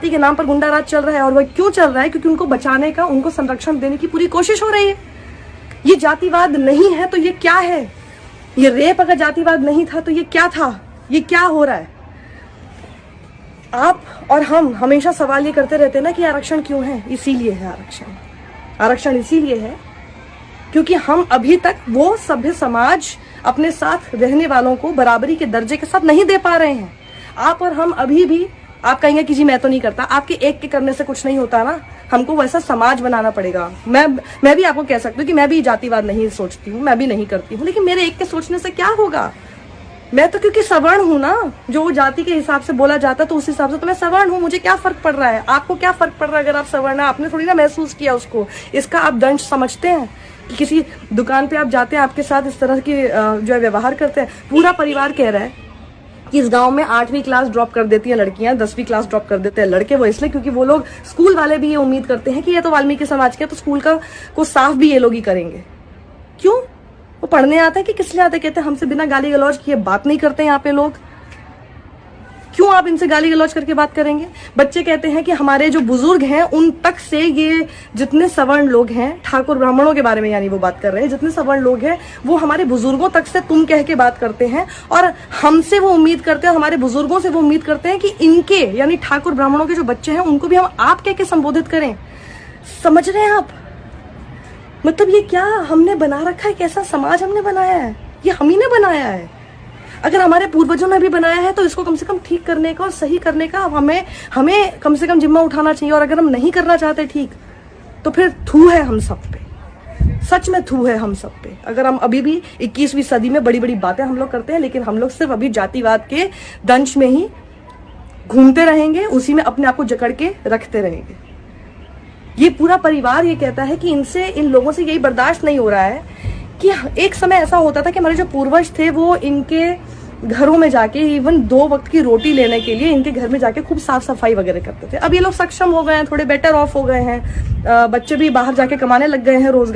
के नाम पर गुंडा राज चल रहा है। और वह क्यों चल रहा है? क्योंकि उनको बचाने का, उनको संरक्षण देने की पूरी कोशिश हो रही है। ये जातिवाद नहीं है तो ये क्या है? ये रेप अगर जातिवाद नहीं था तो ये क्या था? ये क्या हो रहा है? आप और हम हमेशा सवाल ये करते रहते हैं ना कि आरक्षण क्यों है? इसीलिए है आरक्षण इसीलिए है क्योंकि हम अभी तक वो सभ्य समाज अपने साथ रहने वालों को बराबरी के दर्जे के साथ नहीं दे पा रहे हैं। आप और हम अभी भी, आप कहेंगे कि जी मैं तो नहीं करता, आपके एक के करने से कुछ नहीं होता ना, हमको वैसा समाज बनाना पड़ेगा। मैं भी आपको कह सकती हूँ कि मैं भी जातिवाद नहीं सोचती हूँ, मैं भी नहीं करती हूँ, लेकिन मेरे एक के सोचने से क्या होगा? मैं तो क्योंकि सवर्ण हूँ ना, जो जाति के हिसाब से बोला जाता तो उस हिसाब से तो मैं सवर्ण हूँ। मुझे क्या फर्क पड़ रहा है? आपको क्या फर्क पड़ रहा है अगर आप सवर्ण है? आपने थोड़ी ना महसूस किया उसको। इसका आप दंश समझते हैं कि किसी दुकान पे आप जाते हैं, आपके साथ इस तरह की जो है व्यवहार करते हैं। पूरा परिवार कह रहा है कि इस गांव में 8वीं क्लास ड्रॉप कर देती है लड़कियां, 10वीं क्लास ड्रॉप कर देते हैं लड़के। वो इसलिए क्योंकि वो लोग, स्कूल वाले भी ये उम्मीद करते हैं कि ये तो वाल्मीकि समाज के, तो स्कूल को साफ भी ये लोग ही करेंगे। क्यों? वो पढ़ने आते हैं कि किस लिए आते? कहते हैं हमसे बिना गाली गलौज किए बात नहीं करते यहाँ पे लोग। क्यों आप इनसे गाली गलौज करके बात करेंगे? बच्चे कहते हैं कि हमारे जो बुजुर्ग हैं उन तक से, ये जितने सवर्ण लोग हैं, ठाकुर ब्राह्मणों के बारे में यानी वो बात कर रहे हैं, जितने सवर्ण लोग हैं वो हमारे बुजुर्गों तक से तुम कह के बात करते हैं। और हमसे वो उम्मीद करते हैं, हमारे बुजुर्गों से वो उम्मीद करते हैं कि इनके यानी ठाकुर ब्राह्मणों के जो बच्चे हैं उनको भी हम आप कह के संबोधित करें। समझ रहे हैं आप? मतलब ये क्या हमने बना रखा है? कैसा समाज हमने बनाया है? ये हम ही ने बनाया है। अगर हमारे पूर्वजों ने भी बनाया है तो इसको कम से कम ठीक करने का और सही करने का हमें कम से कम जिम्मा उठाना चाहिए। और अगर हम नहीं करना चाहते ठीक, तो फिर थू है हम सब पे, सच में थू है हम सब पे। अगर हम अभी भी 21वीं सदी में बड़ी बड़ी बातें हम लोग करते हैं, लेकिन हम लोग सिर्फ अभी जातिवाद के दंश में ही घूमते रहेंगे, उसी में अपने आप को जकड़ के रखते रहेंगे। ये पूरा परिवार ये कहता है कि इन लोगों से यही बर्दाश्त नहीं हो रहा है कि एक समय ऐसा होता था कि हमारे जो पूर्वज थे वो इनके घरों में जाके इवन 2 वक्त की रोटी लेने के लिए इनके घर में जाके खूब साफ सफाई वगैरह करते थे। अब ये लोग सक्षम हो गए हैं, थोड़े बेटर ऑफ हो गए हैं, बच्चे भी बाहर जाके कमाने लग गए हैं, रोजगार